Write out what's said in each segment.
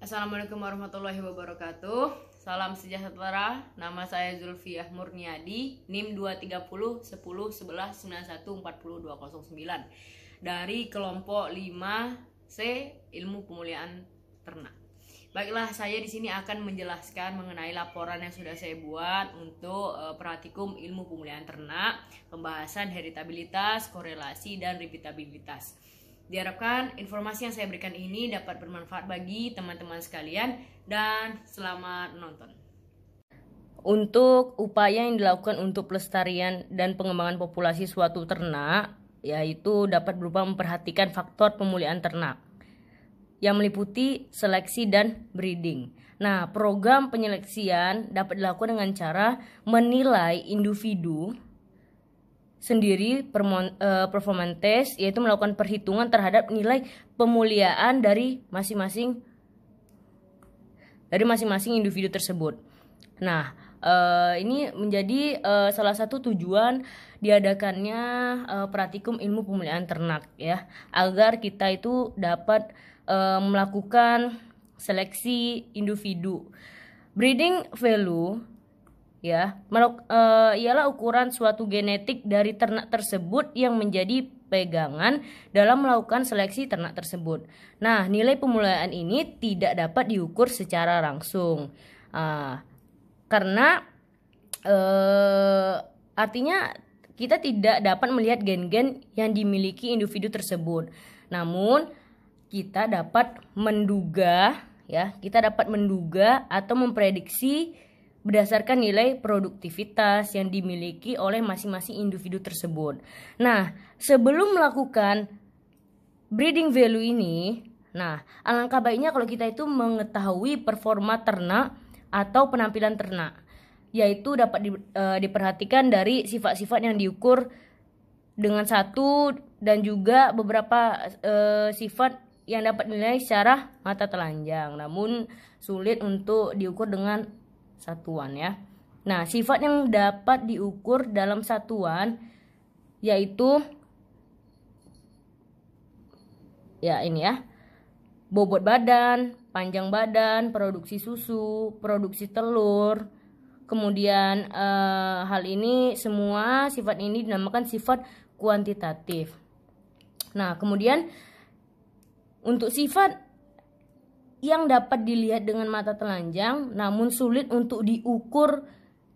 Assalamualaikum warahmatullahi wabarakatuh. Salam sejahtera. Nama saya Zulfiah Murniadi, NIM 2301011914029 dari kelompok 5C Ilmu Pemulihan Ternak. Baiklah, saya di sini akan menjelaskan mengenai laporan yang sudah saya buat untuk praktikum ilmu pemulihan ternak, pembahasan heritabilitas, korelasi, dan repeatabilitas. Diharapkan informasi yang saya berikan ini dapat bermanfaat bagi teman-teman sekalian dan selamat menonton. Untuk upaya yang dilakukan untuk pelestarian dan pengembangan populasi suatu ternak, yaitu dapat berupa memperhatikan faktor pemulihan ternak yang meliputi seleksi dan breeding. Nah, program penyeleksian dapat dilakukan dengan cara menilai individu sendiri performance test, yaitu melakukan perhitungan terhadap nilai pemuliaan dari masing-masing individu tersebut. Nah, ini menjadi salah satu tujuan diadakannya praktikum ilmu pemulihan ternak, ya, agar kita itu dapat melakukan seleksi individu. Breeding value, ya, ialah ukuran suatu genetik dari ternak tersebut yang menjadi pegangan dalam melakukan seleksi ternak tersebut. Nah, nilai pemuliaan ini tidak dapat diukur secara langsung, karena artinya kita tidak dapat melihat gen-gen yang dimiliki individu tersebut. Namun kita dapat menduga, ya, atau memprediksi berdasarkan nilai produktivitas yang dimiliki oleh masing-masing individu tersebut. Nah, sebelum melakukan breeding value ini, alangkah baiknya kalau kita itu mengetahui performa ternak atau penampilan ternak, yaitu dapat diperhatikan dari sifat-sifat yang diukur dengan satu dan juga beberapa sifat yang dapat dinilai secara mata telanjang, namun sulit untuk diukur dengan satuan, ya. Nah, sifat yang dapat diukur dalam satuan yaitu, ya, ini, ya, bobot badan, panjang badan, produksi susu, produksi telur. Kemudian hal ini semua sifat ini dinamakan sifat kuantitatif. Nah, kemudian untuk sifat yang dapat dilihat dengan mata telanjang namun sulit untuk diukur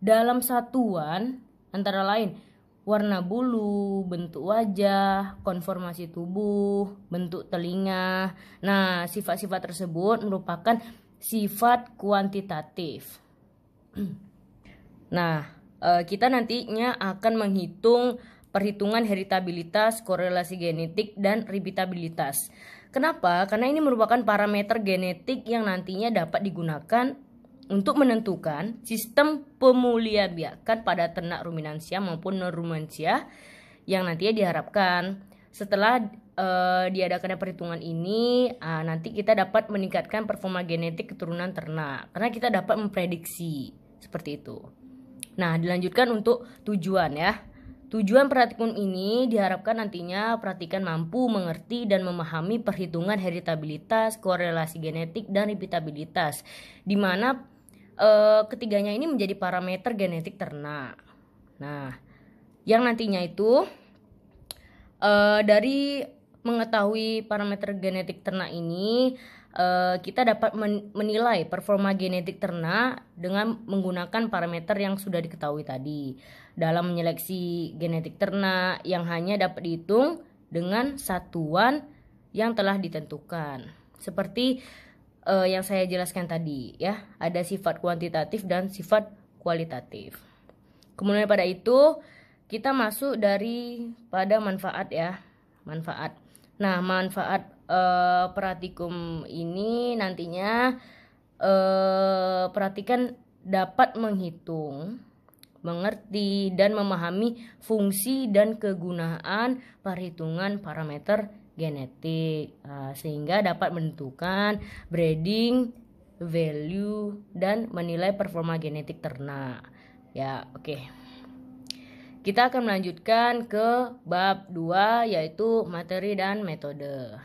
dalam satuan antara lain warna bulu, bentuk wajah, konformasi tubuh, bentuk telinga. Nah, sifat-sifat tersebut merupakan sifat kuantitatif. Nah, kita nantinya akan menghitung perhitungan heritabilitas, korelasi genetik, dan repeatabilitas. Kenapa? Karena ini merupakan parameter genetik yang nantinya dapat digunakan untuk menentukan sistem pemulihan biakan pada ternak ruminansia maupun non-ruminansia yang nantinya diharapkan. Setelah diadakannya perhitungan ini, nanti kita dapat meningkatkan performa genetik keturunan ternak karena kita dapat memprediksi seperti itu. Nah, dilanjutkan untuk tujuan, ya. Tujuan praktikum ini diharapkan nantinya praktikan mampu mengerti dan memahami perhitungan heritabilitas, korelasi genetik, dan repeatabilitas, di mana ketiganya ini menjadi parameter genetik ternak. Nah, yang nantinya itu dari mengetahui parameter genetik ternak ini, kita dapat menilai performa genetik ternak dengan menggunakan parameter yang sudah diketahui tadi dalam menyeleksi genetik ternak yang hanya dapat dihitung dengan satuan yang telah ditentukan. Seperti yang saya jelaskan tadi, ya, ada sifat kuantitatif dan sifat kualitatif. Kemudian pada itu kita masuk pada manfaat, ya, manfaat. Nah, manfaat praktikum ini nantinya perhatikan dapat menghitung, mengerti, dan memahami fungsi dan kegunaan perhitungan parameter genetik, sehingga dapat menentukan breeding value dan menilai performa genetik ternak, ya. Oke. Kita akan melanjutkan ke bab 2, yaitu materi dan metode.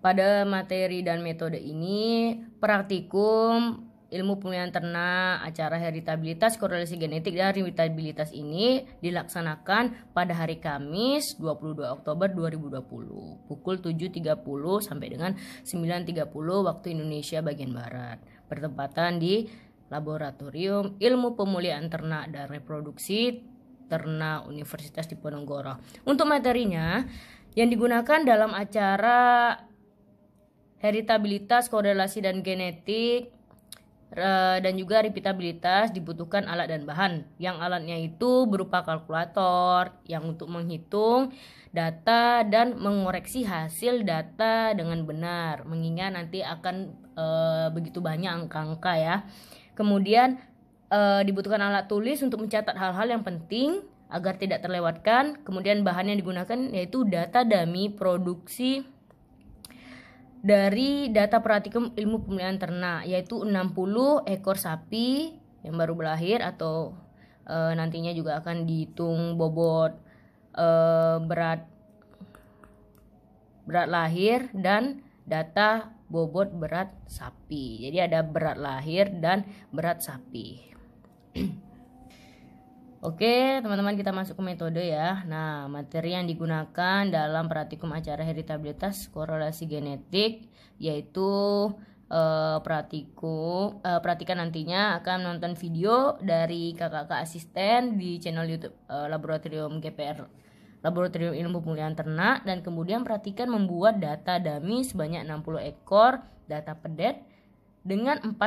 Pada materi dan metode ini, praktikum ilmu pemulihan ternak, acara heritabilitas, korelasi genetik, dan heritabilitas ini dilaksanakan pada hari Kamis 22 Oktober 2020 pukul 7.30 sampai dengan 9.30 waktu Indonesia bagian Barat, bertempatan di Laboratorium Ilmu Pemulihan Ternak dan Reproduksi Ternak Universitas Diponegoro. Untuk materinya yang digunakan dalam acara heritabilitas, korelasi dan genetik dan juga repeatabilitas dibutuhkan alat dan bahan. Yang alatnya itu berupa kalkulator yang untuk menghitung data dan mengoreksi hasil data dengan benar, mengingat nanti akan begitu banyak angka-angka ya. Kemudian dibutuhkan alat tulis untuk mencatat hal-hal yang penting agar tidak terlewatkan. Kemudian bahan yang digunakan yaitu data dummy produksi dari data praktikum ilmu pemulihan ternak, yaitu 60 ekor sapi yang baru berlahir atau nantinya juga akan dihitung bobot berat lahir dan data bobot berat sapi. Jadi ada berat lahir dan berat sapi. Oke, teman-teman, kita masuk ke metode ya. Nah, materi yang digunakan dalam praktikum acara heritabilitas korelasi genetik yaitu praktikan nantinya akan menonton video dari kakak-kakak asisten di channel YouTube Laboratorium GPR, Laboratorium Ilmu Pemulihan Ternak, dan kemudian praktikan membuat data dummy sebanyak 60 ekor data pedet dengan 4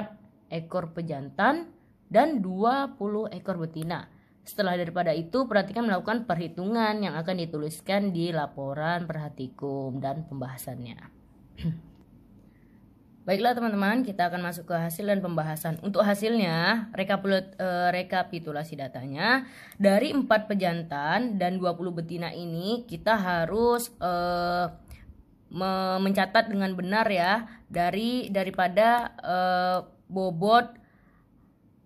ekor pejantan dan 20 ekor betina. Setelah daripada itu, perhatikan melakukan perhitungan yang akan dituliskan di laporan praktikum dan pembahasannya. Baiklah teman-teman, kita akan masuk ke hasil dan pembahasan. Untuk hasilnya, rekapitulasi datanya. Dari 4 pejantan dan 20 betina ini, kita harus mencatat dengan benar ya, daripada bobot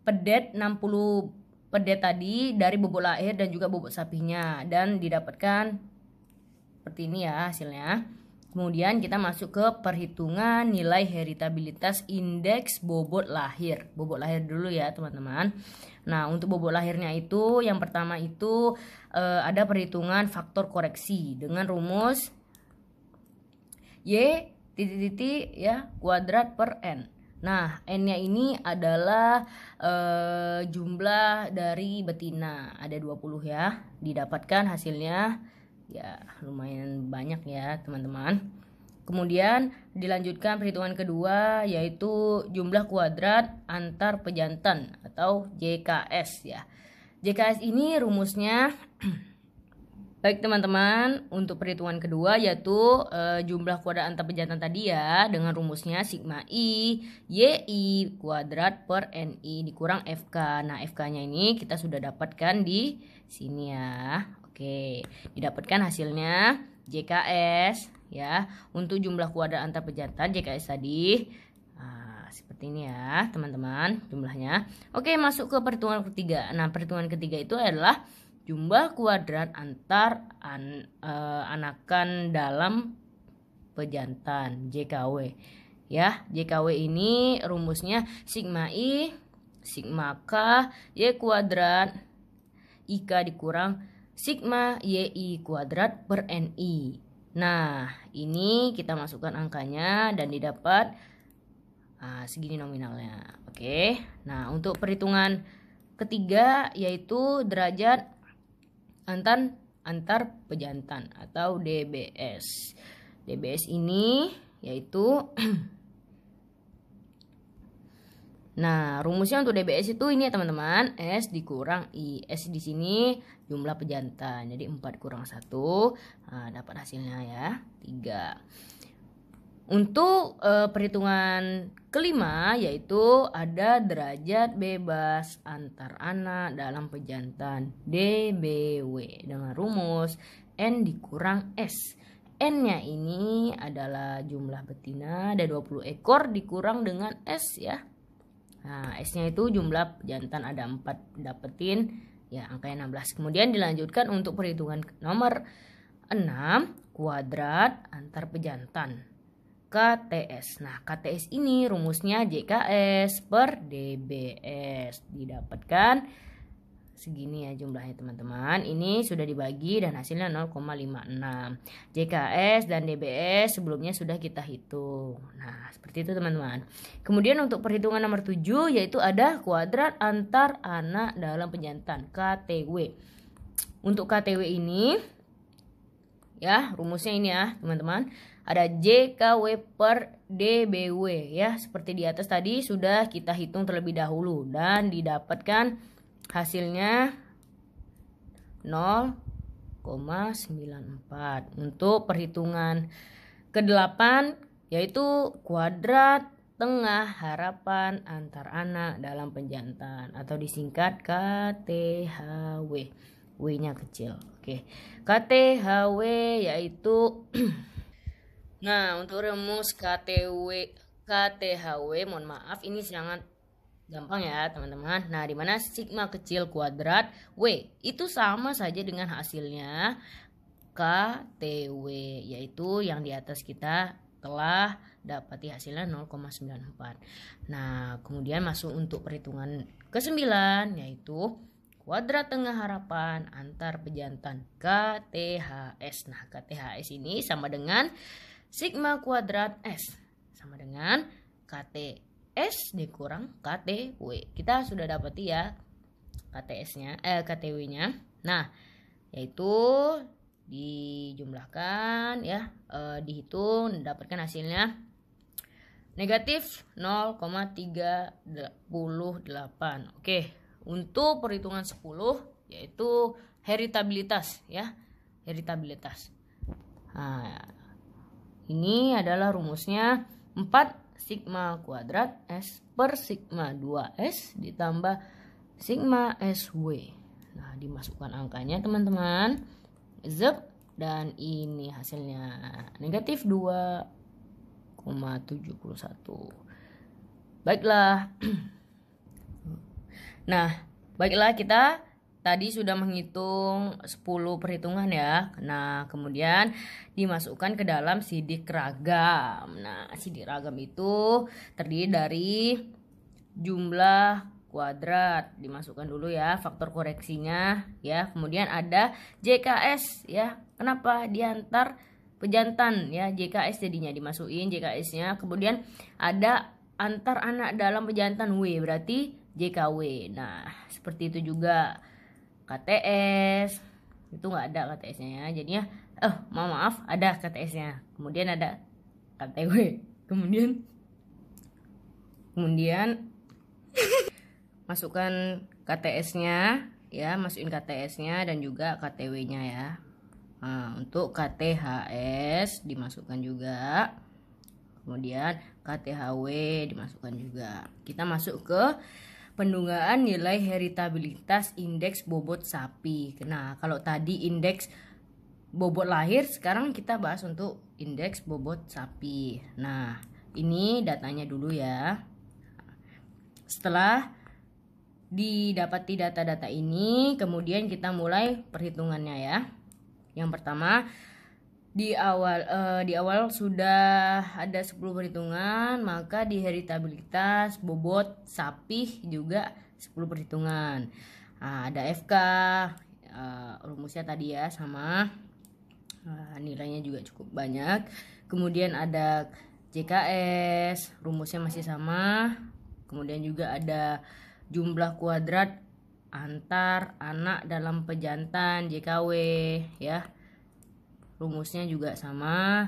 pedet 60 pedet tadi dari bobot lahir dan juga bobot sapinya, dan didapatkan seperti ini ya hasilnya. Kemudian kita masuk ke perhitungan nilai heritabilitas indeks bobot lahir. Bobot lahir dulu ya teman-teman. Nah, untuk bobot lahirnya itu yang pertama itu ada perhitungan faktor koreksi dengan rumus Y titik-titik ya kuadrat per N. Nah, N-nya ini adalah jumlah dari betina, ada 20 ya. Didapatkan hasilnya ya lumayan banyak ya teman-teman. Kemudian dilanjutkan perhitungan kedua yaitu jumlah kuadrat antar pejantan atau JKS ya. JKS ini rumusnya baik teman-teman, untuk perhitungan kedua yaitu jumlah kuadrat antar pejantan tadi ya, dengan rumusnya sigma I YI kuadrat per NI dikurang FK. Nah, FK-nya ini kita sudah dapatkan di sini ya. Oke, didapatkan hasilnya JKS ya. Untuk jumlah kuadrat antar pejantan JKS tadi seperti ini ya teman-teman jumlahnya. Oke, masuk ke perhitungan ketiga. Nah, perhitungan ketiga itu adalah jumlah kuadrat antar anakan dalam pejantan JKW ya. JKW ini rumusnya sigma I sigma K Y kuadrat IK dikurang sigma YI kuadrat per NI. Nah, ini kita masukkan angkanya dan didapat segini nominalnya. Oke. Nah, untuk perhitungan ketiga yaitu derajat antar pejantan atau DBS. DBS ini yaitu nah, rumusnya untuk DBS itu ini ya teman-teman, S dikurang I. S di sini jumlah pejantan. Jadi 4 kurang 1 dapat hasilnya ya 3. Untuk perhitungan kelima yaitu ada derajat bebas antar anak dalam pejantan DBW dengan rumus N dikurang S. N-nya ini adalah jumlah betina ada 20 ekor dikurang dengan S ya. Nah, S-nya itu jumlah pejantan ada 4, dapetin ya angkanya 16. Kemudian dilanjutkan untuk perhitungan nomor 6 kuadrat antar pejantan. KTS. Nah, KTS ini rumusnya JKS per DBS. Didapatkan segini ya jumlahnya teman-teman. Ini sudah dibagi dan hasilnya 0,56. JKS dan DBS sebelumnya sudah kita hitung. Nah, seperti itu teman-teman. Kemudian untuk perhitungan nomor 7 yaitu ada kuadrat antar anak dalam pejantan, KTW. Untuk KTW ini ya, rumusnya ini ya teman-teman. Ada JKW per DBW ya. Seperti di atas tadi sudah kita hitung terlebih dahulu dan didapatkan hasilnya 0,94. Untuk perhitungan ke-8 yaitu kuadrat tengah harapan antar anak dalam pejantan atau disingkat KTHW. W-nya kecil. Oke. KTHW yaitu nah, untuk rumus KTHW mohon maaf ini sangat gampang ya teman-teman. Nah, dimana sigma kecil kuadrat W itu sama saja dengan hasilnya KTW, yaitu yang di atas kita telah dapati hasilnya 0,94. Nah, kemudian masuk untuk perhitungan ke-9 yaitu kuadrat tengah harapan antar pejantan KTHS. Nah, KTHS ini sama dengan sigma kuadrat S sama dengan KTS dikurang KTW. Kita sudah dapati ya KTW-nya. Nah, yaitu dijumlahkan ya, dihitung dapatkan hasilnya negatif 0,38. Oke, untuk perhitungan 10 yaitu heritabilitas ya, heritabilitas. Nah, ini adalah rumusnya 4 sigma kuadrat S per sigma 2S ditambah sigma SW. Nah, dimasukkan angkanya teman-teman. Zep, dan ini hasilnya negatif 2,71. Baiklah. Nah, baiklah kita tadi sudah menghitung 10 perhitungan ya. Nah, kemudian dimasukkan ke dalam sidik ragam. Nah, sidik ragam itu terdiri dari jumlah kuadrat, dimasukkan dulu ya faktor koreksinya ya. Kemudian ada JKS ya. Kenapa diantar pejantan ya, JKS jadinya dimasukin JKS-nya. Kemudian ada antar anak dalam pejantan W berarti JKW. Nah, seperti itu juga KTS. Itu nggak ada KTS-nya ya. Jadinya maaf ada KTS-nya. Kemudian ada KTW. Kemudian masukkan KTS-nya ya, masukin KTS-nya dan juga KTW-nya ya. Nah, untuk KTHS dimasukkan juga. Kemudian KTHW dimasukkan juga. Kita masuk ke penunggaan nilai heritabilitas indeks bobot sapi. Nah, kalau tadi indeks bobot lahir, sekarang kita bahas untuk indeks bobot sapi. Nah, ini datanya dulu ya. Setelah didapati data-data ini, kemudian kita mulai perhitungannya ya. Yang pertama, di awal sudah ada 10 perhitungan, maka di heritabilitas bobot sapi juga 10 perhitungan. Nah, ada FK, rumusnya tadi ya sama, nilainya juga cukup banyak. Kemudian ada JKS, rumusnya masih sama. Kemudian juga ada jumlah kuadrat antar anak dalam pejantan JKW ya. Rumusnya juga sama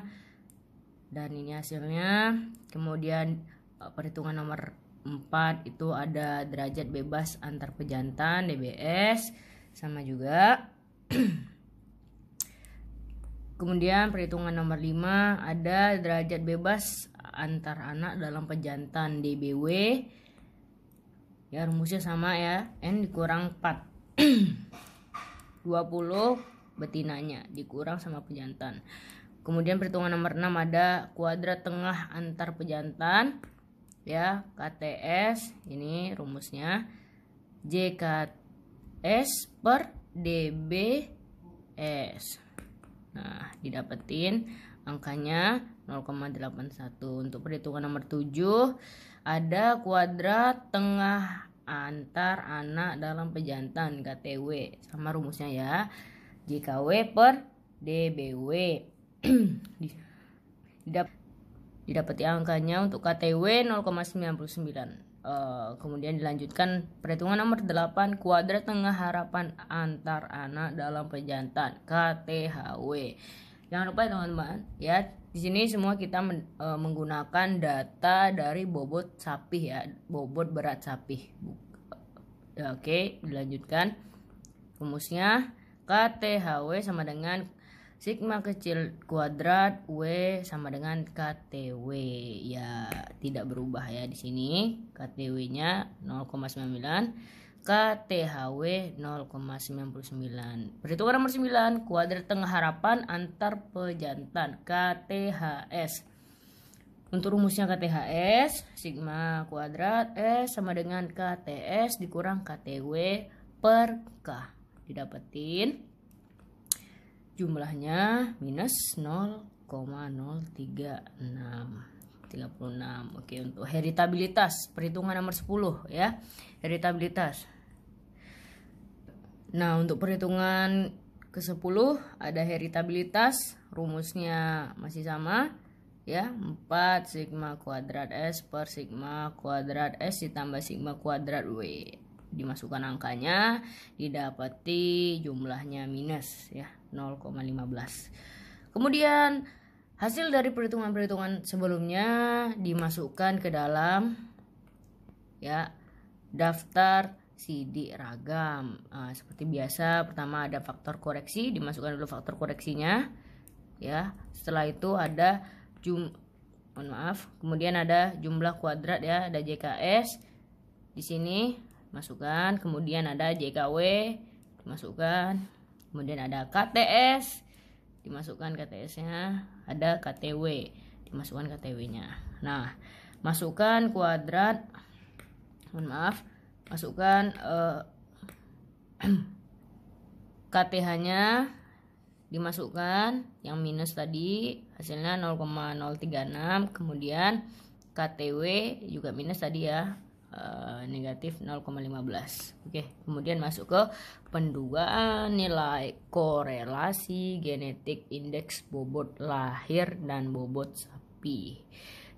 dan ini hasilnya. Kemudian perhitungan nomor 4 itu ada derajat bebas antar pejantan DBS sama juga. Kemudian perhitungan nomor 5 ada derajat bebas antar anak dalam pejantan DBW ya, rumusnya sama ya, N dikurang 4 20 betinanya dikurang sama pejantan. Kemudian perhitungan nomor 6 ada kuadrat tengah antar pejantan ya, KTS. Ini rumusnya JKS per DBS. Nah, didapetin angkanya 0,81. Untuk perhitungan nomor 7 ada kuadrat tengah antar anak dalam pejantan KTW. Sama rumusnya ya. JKW per DBW. Didapati angkanya untuk KTW 0,99. Kemudian dilanjutkan perhitungan nomor 8 kuadrat tengah harapan antar anak dalam pejantan KTHW. Jangan lupa teman-teman ya, di sini semua kita menggunakan data dari bobot sapih ya, bobot berat sapih. Oke, dilanjutkan. Rumusnya KTHW sama dengan sigma kecil kuadrat W sama dengan KTW. Ya, tidak berubah ya di sini. KTW-nya 0,99. KTHW 0,99. Perhitungan nomor 9 kuadrat tengah harapan antar pejantan KTHS. Untuk rumusnya KTHS sigma kuadrat S sama dengan KTS dikurang KTW per K. Didapetin jumlahnya minus 0,036. Oke, untuk heritabilitas perhitungan nomor 10 ya. Heritabilitas. Nah, untuk perhitungan ke-10 ada heritabilitas, rumusnya masih sama ya, 4 sigma kuadrat S per sigma kuadrat S ditambah sigma kuadrat W. Dimasukkan angkanya, didapati jumlahnya minus ya 0,15. Kemudian hasil dari perhitungan-perhitungan sebelumnya dimasukkan ke dalam ya daftar sidik ragam. Seperti biasa, pertama ada faktor koreksi, dimasukkan dulu faktor koreksinya ya. Setelah itu ada kemudian ada jumlah kuadrat ya, ada JKS di sini masukkan, kemudian ada JKW dimasukkan, kemudian ada KTS dimasukkan KTS-nya, ada KTW dimasukkan KTW-nya. Nah, masukkan kuadrat, masukkan KTH-nya dimasukkan yang minus tadi, hasilnya 0,036, kemudian KTW juga minus tadi ya, negatif 0,15. Oke, kemudian masuk ke pendugaan nilai korelasi genetik indeks bobot lahir dan bobot sapi.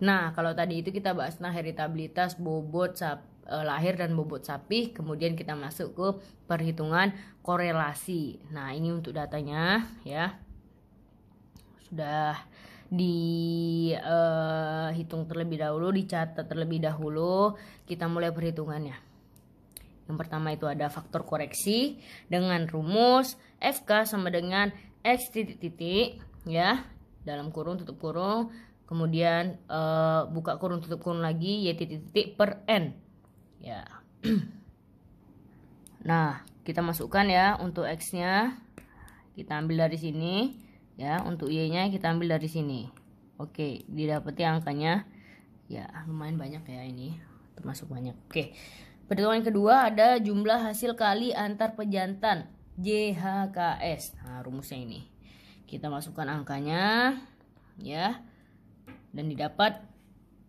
Nah, kalau tadi itu kita bahas heritabilitas bobot lahir dan bobot sapi, kemudian kita masuk ke perhitungan korelasi. Nah, ini untuk datanya ya. Sudah dihitung terlebih dahulu, dicatat terlebih dahulu. Kita mulai perhitungannya. Yang pertama itu ada faktor koreksi dengan rumus FK sama dengan X titik-titik ya, dalam kurung tutup kurung, kemudian buka kurung tutup kurung lagi Y titik-titik per N ya. Nah, kita masukkan ya, untuk X-nya kita ambil dari sini ya, untuk Y-nya kita ambil dari sini. Oke, didapati angkanya ya lumayan banyak ya, ini termasuk banyak. Oke, perhitungan kedua ada jumlah hasil kali antar pejantan JHKS. Nah, rumusnya ini kita masukkan angkanya ya, dan didapat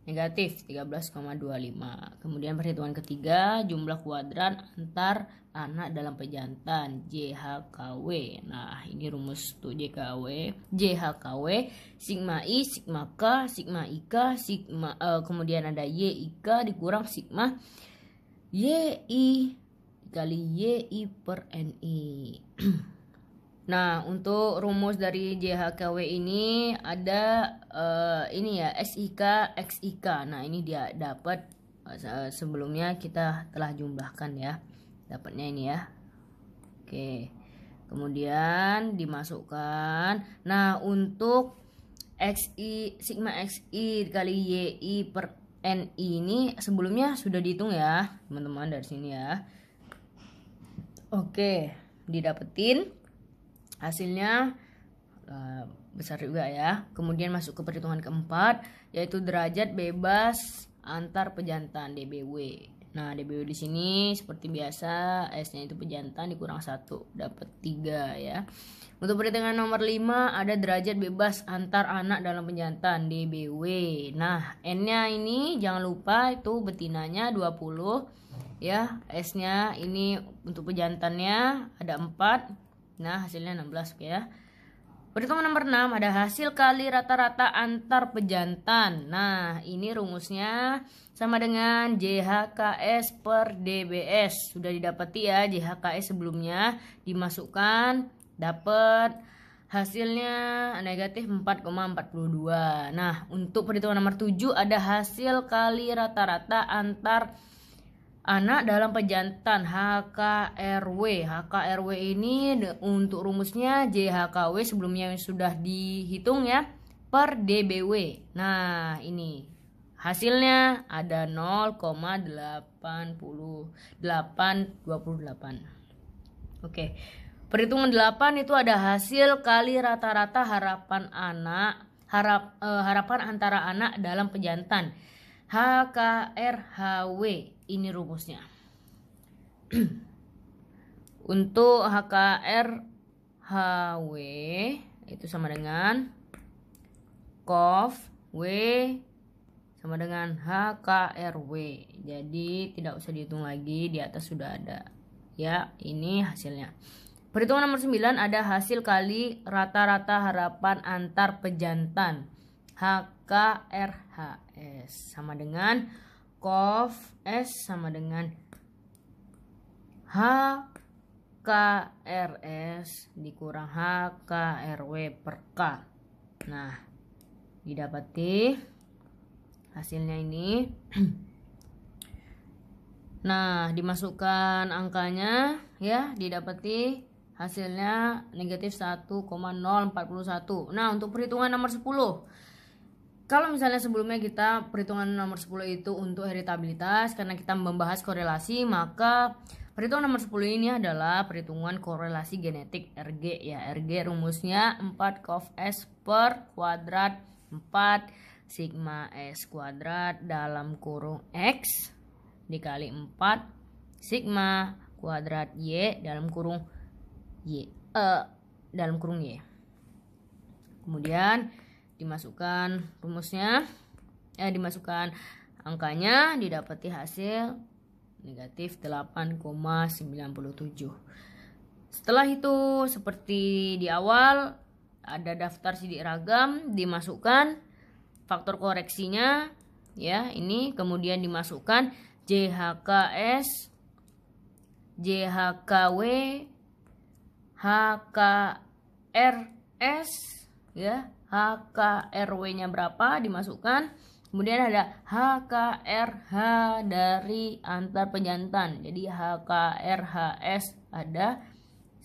negatif 13,25. Kemudian perhitungan ketiga jumlah kuadrat antar anak dalam pejantan JHKW. Nah, ini rumus untuk JHKW sigma I sigma K sigma IK sigma kemudian ada YIK dikurang sigma YI dikali YI per NI. Nah, untuk rumus dari JHKW ini ada ini ya, SIK XIK. Nah, ini dia dapat sebelumnya kita telah jumlahkan ya. Dapatnya ini ya. Oke. Kemudian dimasukkan. Nah, untuk XI sigma XI dikali YI per NI ini sebelumnya sudah dihitung ya, teman-teman, dari sini ya. Oke, didapetin hasilnya besar juga ya. Kemudian masuk ke perhitungan keempat, yaitu derajat bebas antar pejantan DBW. Nah, DBW di sini seperti biasa S-nya itu pejantan dikurang 1, dapat 3 ya. Untuk perhitungan nomor 5 ada derajat bebas antar anak dalam pejantan DBW. Nah, N-nya ini jangan lupa itu betinanya 20 ya. S-nya ini untuk pejantannya ada 4. Nah, hasilnya 16 oke ya. Perhitungan nomor 6 ada hasil kali rata-rata antar pejantan. Nah, ini rumusnya sama dengan JHKS per DBS. Sudah didapati ya JHKS sebelumnya, dimasukkan, dapat hasilnya negatif 4,42. Nah, untuk perhitungan nomor 7 ada hasil kali rata-rata antar anak dalam pejantan HKRW. HKRW ini untuk rumusnya JHKW sebelumnya sudah dihitung ya per DBW. Nah, ini hasilnya ada 0,8828. Oke. Perhitungan 8 itu ada hasil kali rata-rata harapan antara anak dalam pejantan HKRHW. Ini rumusnya. Untuk HKRHW itu sama dengan COF W sama dengan HKRW. Jadi tidak usah dihitung lagi, di atas sudah ada. Ya, ini hasilnya. Perhitungan nomor 9 ada hasil kali rata-rata harapan antar pejantan HKRHS sama dengan COF S sama dengan HKRS dikurang HKRW per K. Nah, didapati hasilnya ini. Nah, dimasukkan angkanya ya, didapati hasilnya negatif 1,041. Nah, untuk perhitungan nomor 10. Kalau misalnya sebelumnya kita perhitungan nomor 10 itu untuk heritabilitas, karena kita membahas korelasi, maka perhitungan nomor 10 ini adalah perhitungan korelasi genetik RG ya. RG rumusnya 4 COF S per kuadrat 4 sigma S kuadrat dalam kurung X dikali 4 sigma kuadrat Y dalam kurung Y. Kemudian dimasukkan rumusnya, dimasukkan angkanya, didapati hasil negatif 8,97. Setelah itu seperti di awal ada daftar sidik ragam, dimasukkan faktor koreksinya ya, ini kemudian dimasukkan JHKS, JHKW, HKRS ya, HKRW-nya berapa dimasukkan, kemudian ada HKRH dari antar pejantan, jadi HKRHS ada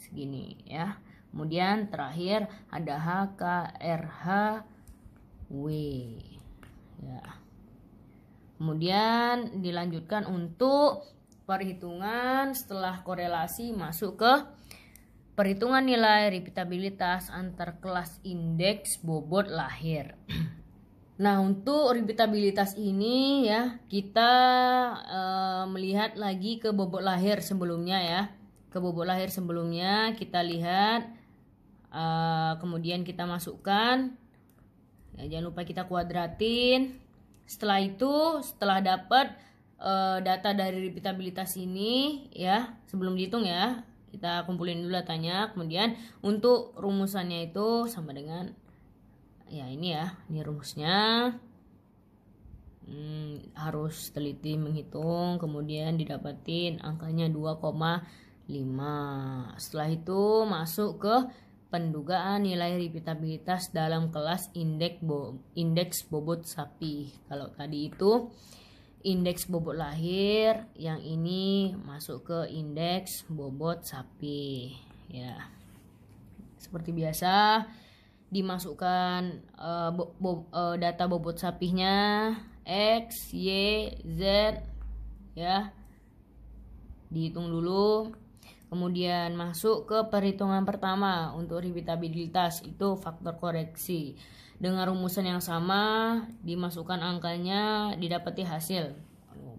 segini ya. Kemudian terakhir ada HKRHW ya. Kemudian dilanjutkan untuk perhitungan setelah korelasi masuk ke perhitungan nilai repeatabilitas antar kelas indeks bobot lahir. Nah, untuk repeatabilitas ini ya, kita melihat lagi ke bobot lahir sebelumnya ya. Ke bobot lahir sebelumnya kita lihat, kemudian kita masukkan. Ya, jangan lupa kita kuadratin. Setelah itu, setelah dapat data dari repeatabilitas ini ya, sebelum dihitung ya, kita kumpulin dulu datanya. Kemudian untuk rumusannya itu sama dengan ya ini ya, ini rumusnya. Harus teliti menghitung, kemudian didapatin angkanya 2,5. Setelah itu masuk ke pendugaan nilai repeatabilitas dalam kelas indeks bobot sapi. Kalau tadi itu indeks bobot lahir, yang ini masuk ke indeks bobot sapi ya. Seperti biasa dimasukkan data bobot sapinya X, Y, Z ya, dihitung dulu. Kemudian masuk ke perhitungan pertama untuk repeatabilitas, itu faktor koreksi. Dengan rumusan yang sama, dimasukkan angkanya, didapati hasil.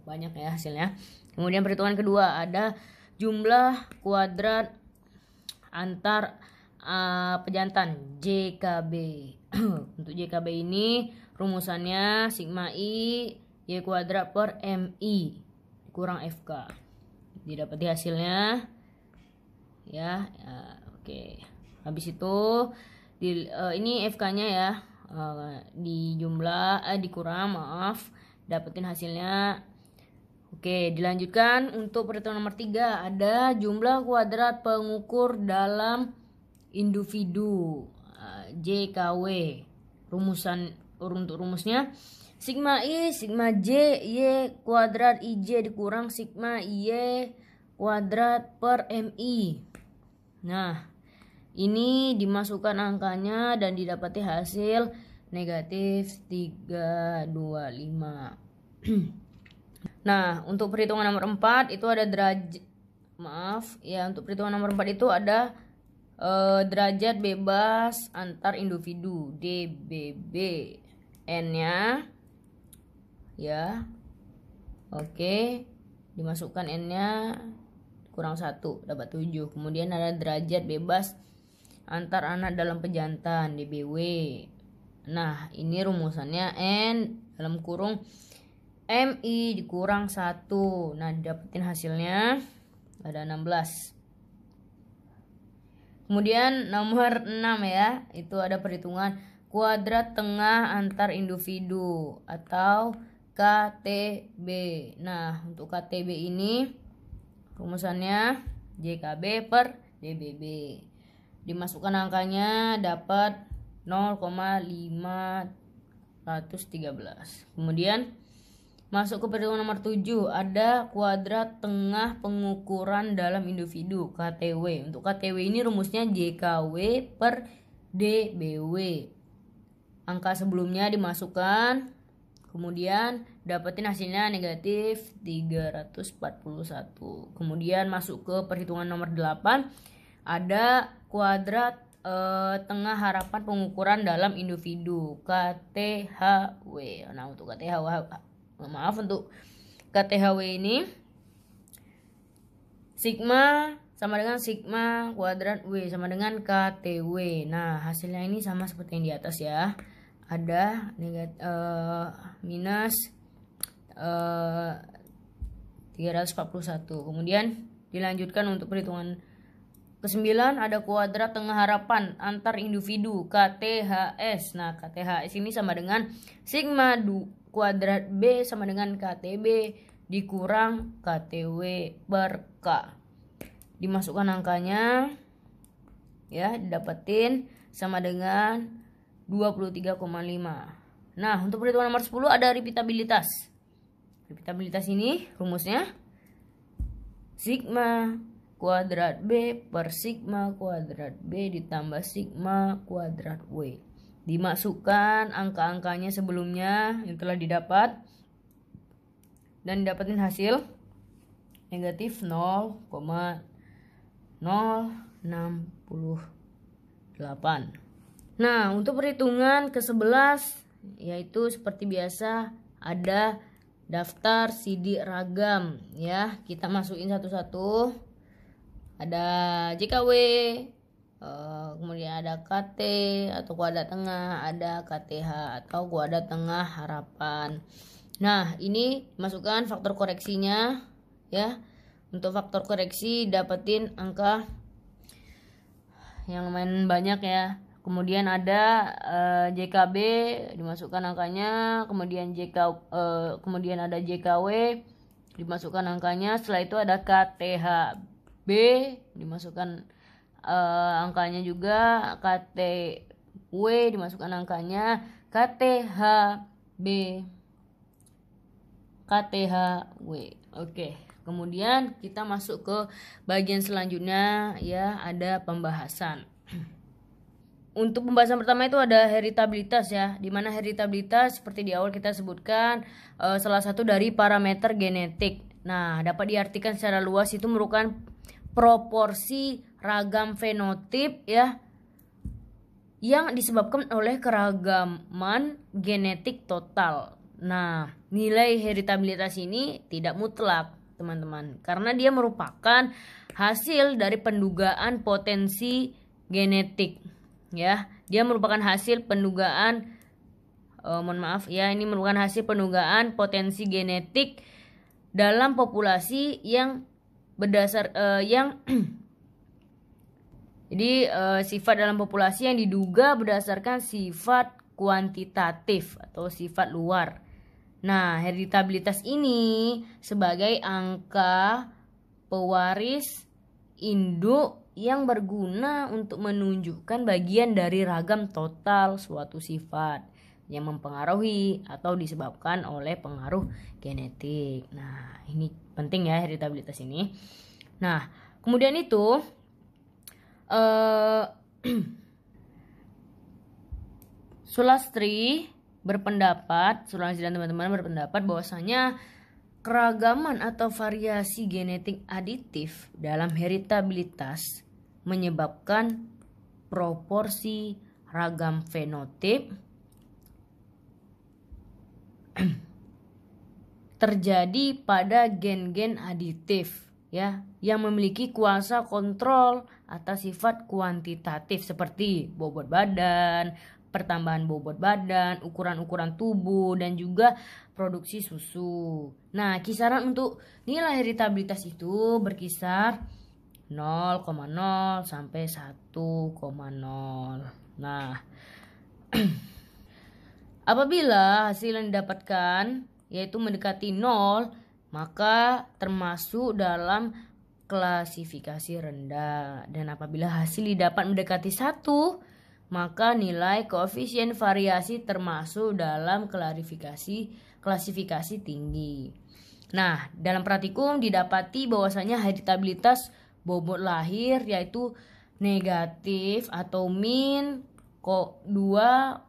Banyak ya hasilnya. Kemudian perhitungan kedua ada jumlah kuadrat antar pejantan JKB. Untuk JKB ini rumusannya sigma I Y kuadrat per MI kurang FK. Didapati hasilnya ya, oke. Habis itu ini FK-nya ya, dikurang, dapetin hasilnya. Oke, dilanjutkan untuk perhitungan nomor 3 ada jumlah kuadrat pengukur dalam individu JKW. Untuk rumusnya sigma I sigma J Y kuadrat IJ dikurang sigma Y kuadrat per MI. Nah, ini dimasukkan angkanya dan didapati hasil negatif 325. Nah, untuk perhitungan nomor 4 itu ada untuk perhitungan nomor 4 itu ada derajat bebas antar individu DBB. N-nya ya. Oke, dimasukkan N-nya kurang 1 dapat 7. Kemudian ada derajat bebas antar anak dalam pejantan DBW. Nah, ini rumusannya N dalam kurung MI dikurang 1. Nah, dapetin hasilnya ada 16. Kemudian nomor 6 ya, itu ada perhitungan kuadrat tengah antar individu atau KTB. Nah, untuk KTB ini rumusannya JKB per DBB. Dimasukkan angkanya dapat 0,513. Kemudian masuk ke perhitungan nomor 7 ada kuadrat tengah pengukuran dalam individu KTW. Untuk KTW ini rumusnya JKW per DBW. Angka sebelumnya dimasukkan, kemudian dapetin hasilnya negatif 341. Kemudian masuk ke perhitungan nomor 8 ada kuadrat tengah harapan pengukuran dalam individu KTHW. Nah, untuk untuk KTHW ini sigma sama dengan sigma kuadrat W sama dengan KTW. Nah, hasilnya ini sama seperti yang di atas ya. Ada minus 341. Kemudian dilanjutkan untuk perhitungan ke-9 ada kuadrat tengah harapan antar individu KTHS. Nah, KTHS ini sama dengan sigma kuadrat B sama dengan KTB dikurang KTW per K. Dimasukkan angkanya ya, didapetin sama dengan 23,5. Nah, untuk perhitungan nomor 10 ada repeatabilitas. Repeatabilitas ini rumusnya sigma kuadrat B per sigma kuadrat B ditambah sigma kuadrat W. Dimasukkan angka-angkanya sebelumnya yang telah didapat dan dapetin hasil negatif 0,068. Nah, untuk perhitungan ke-11 yaitu seperti biasa ada daftar sidik ragam ya. Kita masukin satu-satu. Ada JKW, kemudian ada KT atau kuadrat tengah, ada KTH atau kuadrat tengah harapan. Nah, ini masukkan faktor koreksinya ya. Untuk faktor koreksi dapetin angka yang lumayan banyak ya. Kemudian ada JKB dimasukkan angkanya, kemudian kemudian ada JKW dimasukkan angkanya. Setelah itu ada KTHB dimasukkan angkanya juga, KTW dimasukkan angkanya, KTHB, KTHW. Oke. Kemudian kita masuk ke bagian selanjutnya ya, ada pembahasan. Untuk pembahasan pertama itu ada heritabilitas ya, dimana heritabilitas seperti di awal kita sebutkan salah satu dari parameter genetik. Nah, dapat diartikan secara luas itu merupakan proporsi ragam fenotip ya yang disebabkan oleh keragaman genetik total. Nah, nilai heritabilitas ini tidak mutlak, teman-teman, karena dia merupakan hasil dari pendugaan potensi genetik, ya. Dia merupakan hasil pendugaan ini merupakan hasil pendugaan potensi genetik dalam populasi yang berdasar jadi sifat dalam populasi yang diduga berdasarkan sifat kuantitatif atau sifat luar. Nah, heritabilitas ini sebagai angka pewaris induk yang berguna untuk menunjukkan bagian dari ragam total suatu sifat yang mempengaruhi atau disebabkan oleh pengaruh genetik. Nah, ini penting ya heritabilitas ini. Nah, kemudian itu Sulastri dan teman-teman berpendapat bahwasanya keragaman atau variasi genetik aditif dalam heritabilitas menyebabkan proporsi ragam fenotip terjadi pada gen-gen aditif, ya, yang memiliki kuasa kontrol atas sifat kuantitatif seperti bobot badan, pertambahan bobot badan, ukuran-ukuran tubuh, dan juga produksi susu. Nah, kisaran untuk nilai heritabilitas itu berkisar 0,0 sampai 1,0. Nah, apabila hasil yang didapatkan yaitu mendekati 0, maka termasuk dalam klasifikasi rendah. Dan apabila hasil didapat mendekati 1, maka nilai koefisien variasi termasuk dalam klasifikasi tinggi. Nah, dalam praktikum didapati bahwasanya heritabilitas bobot lahir yaitu negatif atau min 2,71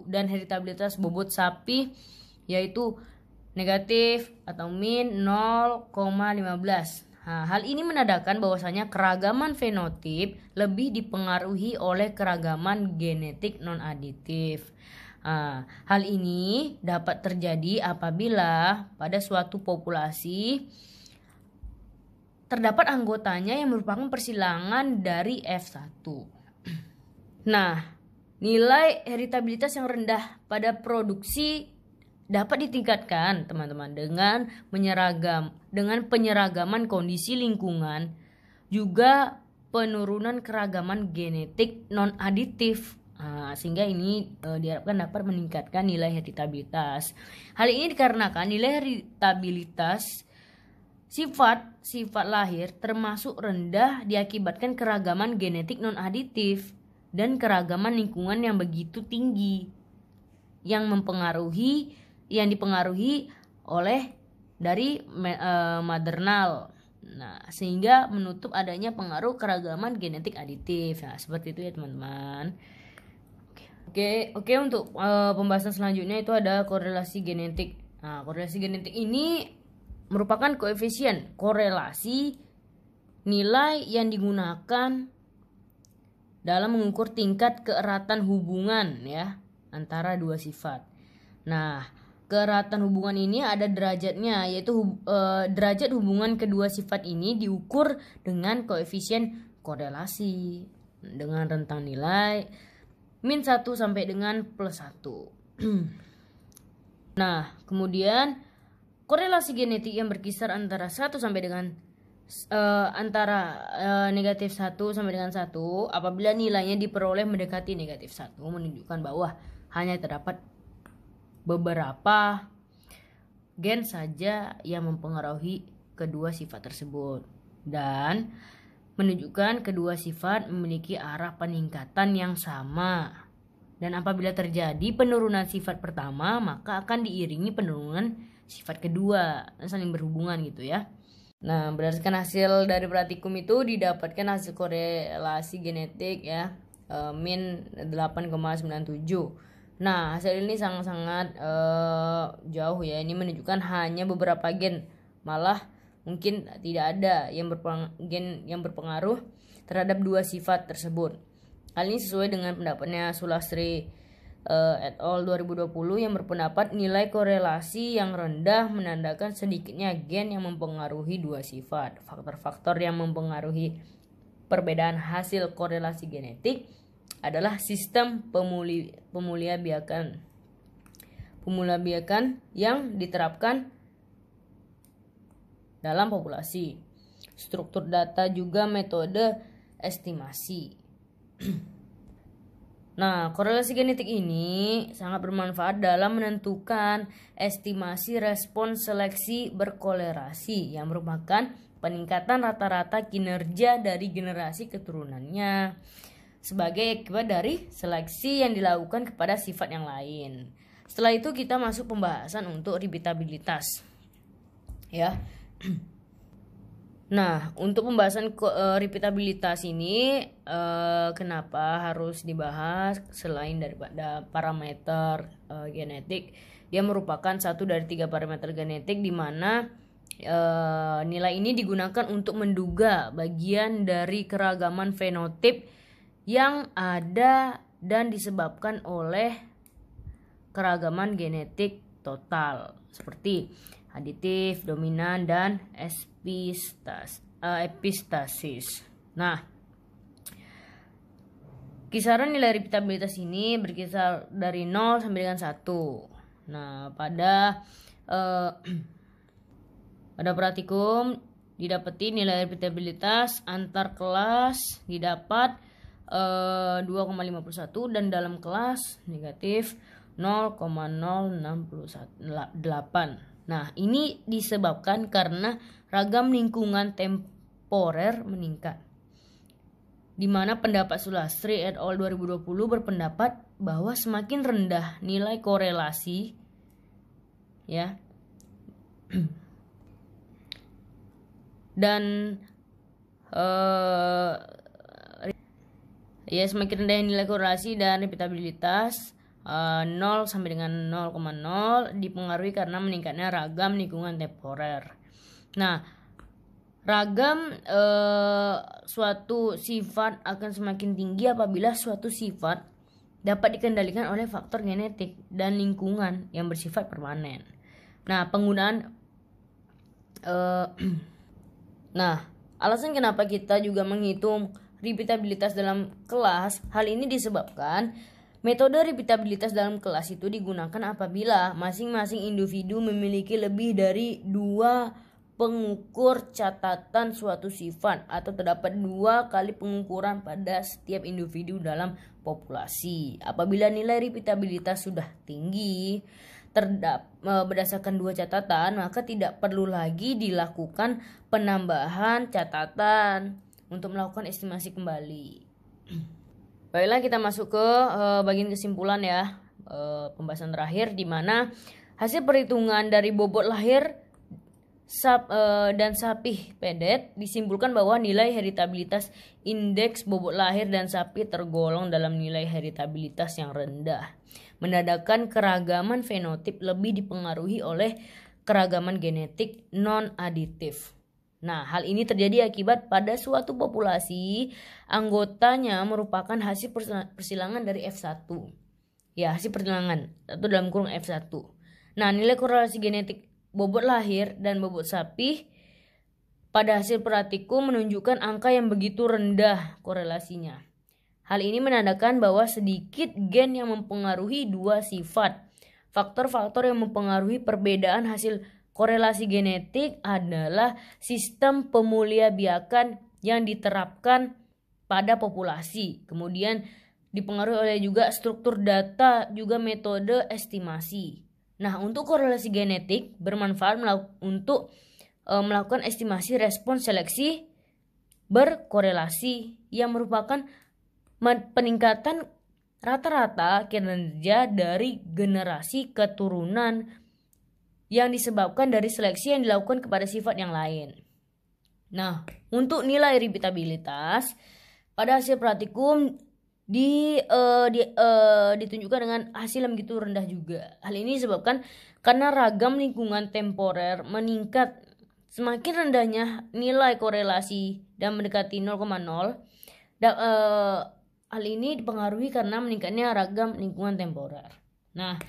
dan heritabilitas bobot sapi yaitu negatif atau min 0,15. Nah, hal ini menandakan bahwasanya keragaman fenotip lebih dipengaruhi oleh keragaman genetik non-aditif. Nah, hal ini dapat terjadi apabila pada suatu populasi terdapat anggotanya yang merupakan persilangan dari F1. Nah, nilai heritabilitas yang rendah pada produksi dapat ditingkatkan, teman-teman, dengan penyeragaman kondisi lingkungan, juga penurunan keragaman genetik non aditif. Sehingga ini diharapkan dapat meningkatkan nilai heritabilitas. Hal ini dikarenakan nilai heritabilitas sifat lahir termasuk rendah diakibatkan keragaman genetik non aditif dan keragaman lingkungan yang begitu tinggi yang dipengaruhi oleh dari maternal. Nah, sehingga menutup adanya pengaruh keragaman genetik aditif. Nah, seperti itu ya, teman-teman. Oke, untuk pembahasan selanjutnya itu ada korelasi genetik. Nah, korelasi genetik ini merupakan koefisien korelasi nilai yang digunakan dalam mengukur tingkat keeratan hubungan, ya, antara dua sifat. Nah, keeratan hubungan ini ada derajatnya, yaitu derajat hubungan kedua sifat ini diukur dengan koefisien korelasi dengan rentang nilai min 1 sampai dengan plus 1. Nah, kemudian korelasi genetik yang berkisar antara 1 sampai dengan negatif 1 sampai dengan 1 apabila nilainya diperoleh mendekati negatif 1 menunjukkan bahwa hanya terdapat beberapa gen saja yang mempengaruhi kedua sifat tersebut dan menunjukkan kedua sifat memiliki arah peningkatan yang sama. Dan apabila terjadi penurunan sifat pertama, maka akan diiringi penurunan sifat kedua, saling berhubungan gitu ya. Nah, berdasarkan hasil dari praktikum itu didapatkan hasil korelasi genetik ya min 8,97. Nah, hasil ini sangat-sangat jauh ya. Ini menunjukkan hanya beberapa gen, malah mungkin tidak ada gen yang berpengaruh terhadap dua sifat tersebut. Hal ini sesuai dengan pendapatnya Sulastri et al. 2020 yang berpendapat nilai korelasi yang rendah menandakan sedikitnya gen yang mempengaruhi dua sifat. Faktor-faktor yang mempengaruhi perbedaan hasil korelasi genetik adalah sistem pemuliabiakan yang diterapkan dalam populasi, struktur data juga metode estimasi. Nah, korelasi genetik ini sangat bermanfaat dalam menentukan estimasi respons seleksi berkolerasi yang merupakan peningkatan rata-rata kinerja dari generasi keturunannya sebagai akibat dari seleksi yang dilakukan kepada sifat yang lain. Setelah itu kita masuk pembahasan untuk repeatabilitas. Ya. Nah, untuk pembahasan repeatabilitas ini kenapa harus dibahas selain daripada parameter genetik? Dia merupakan satu dari 3 parameter genetik di mana nilai ini digunakan untuk menduga bagian dari keragaman fenotip yang ada dan disebabkan oleh keragaman genetik total seperti aditif, dominan, dan epistasis. Nah, kisaran nilai repeatabilitas ini berkisar dari 0 sampai dengan 1. Nah, pada praktikum didapati nilai repeatabilitas antar kelas didapat 2,51 dan dalam kelas negatif 0,0618. Nah, ini disebabkan karena ragam lingkungan temporer meningkat. Di mana pendapat Sulastri et al. 2020 berpendapat bahwa semakin rendah nilai korelasi ya dan semakin rendah nilai korelasi dan repeatabilitas 0 sampai dengan 0,0 dipengaruhi karena meningkatnya ragam lingkungan temporer. Nah, ragam suatu sifat akan semakin tinggi apabila suatu sifat dapat dikendalikan oleh faktor genetik dan lingkungan yang bersifat permanen. Nah, alasan kenapa kita juga menghitung repeatabilitas dalam kelas, hal ini disebabkan metode repeatabilitas dalam kelas itu digunakan apabila masing-masing individu memiliki lebih dari 2 pengukur catatan suatu sifat atau terdapat 2 kali pengukuran pada setiap individu dalam populasi. Apabila nilai repeatabilitas sudah tinggi berdasarkan 2 catatan, maka tidak perlu lagi dilakukan penambahan catatan untuk melakukan estimasi kembali. Baiklah, kita masuk ke bagian kesimpulan ya, pembahasan terakhir di mana hasil perhitungan dari bobot lahir dan sapi pedet disimpulkan bahwa nilai heritabilitas indeks bobot lahir dan sapi tergolong dalam nilai heritabilitas yang rendah, menandakan keragaman fenotip lebih dipengaruhi oleh keragaman genetik non-aditif. Nah, hal ini terjadi akibat pada suatu populasi anggotanya merupakan hasil persilangan dari F1. Ya, hasil persilangan atau dalam kurung F1. Nah, nilai korelasi genetik bobot lahir dan bobot sapi pada hasil praktikum menunjukkan angka yang begitu rendah korelasinya. Hal ini menandakan bahwa sedikit gen yang mempengaruhi 2 sifat. Faktor-faktor yang mempengaruhi perbedaan hasil korelasi genetik adalah sistem pemuliabiakan yang diterapkan pada populasi. Kemudian dipengaruhi oleh juga struktur data, juga metode estimasi. Nah, untuk korelasi genetik bermanfaat untuk melakukan estimasi respons seleksi berkorelasi yang merupakan peningkatan rata-rata kinerja dari generasi keturunan yang disebabkan dari seleksi yang dilakukan kepada sifat yang lain. Nah, untuk nilai repeatabilitas pada hasil praktikum ditunjukkan dengan hasil yang begitu rendah juga. Hal ini disebabkan karena ragam lingkungan temporer meningkat. Semakin rendahnya nilai korelasi dan mendekati 0,0 Hal ini dipengaruhi karena meningkatnya ragam lingkungan temporer. Nah,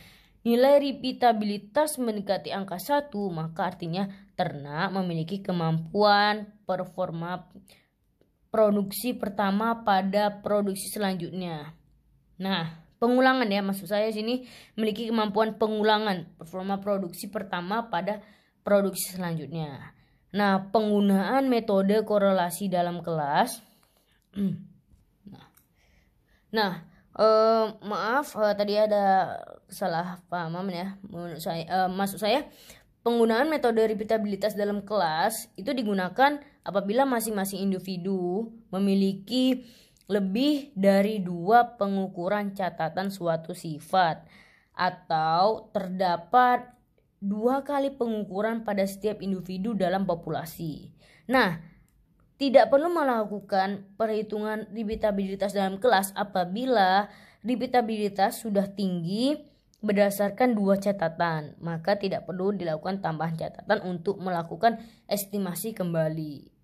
nilai repeatabilitas mendekati angka 1, maka artinya ternak memiliki kemampuan performa produksi pertama pada produksi selanjutnya. Nah, pengulangan ya, maksud saya sini memiliki kemampuan pengulangan performa produksi pertama pada produksi selanjutnya. Nah, penggunaan metode korelasi dalam kelas. Maaf, tadi ada kesalahpahaman ya. Menurut saya, maksud saya penggunaan metode repeatabilitas dalam kelas itu digunakan apabila masing-masing individu memiliki lebih dari 2 pengukuran catatan suatu sifat atau terdapat 2 kali pengukuran pada setiap individu dalam populasi. Nah, tidak perlu melakukan perhitungan repeatabilitas dalam kelas apabila repeatabilitas sudah tinggi berdasarkan 2 catatan, maka tidak perlu dilakukan tambahan catatan untuk melakukan estimasi kembali.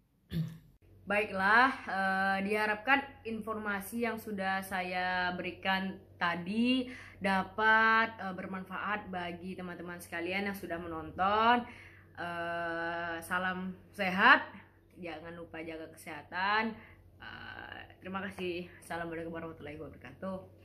Baiklah, diharapkan informasi yang sudah saya berikan tadi dapat bermanfaat bagi teman-teman sekalian yang sudah menonton. Salam sehat, jangan lupa jaga kesehatan. Terima kasih. Assalamualaikum warahmatullahi wabarakatuh.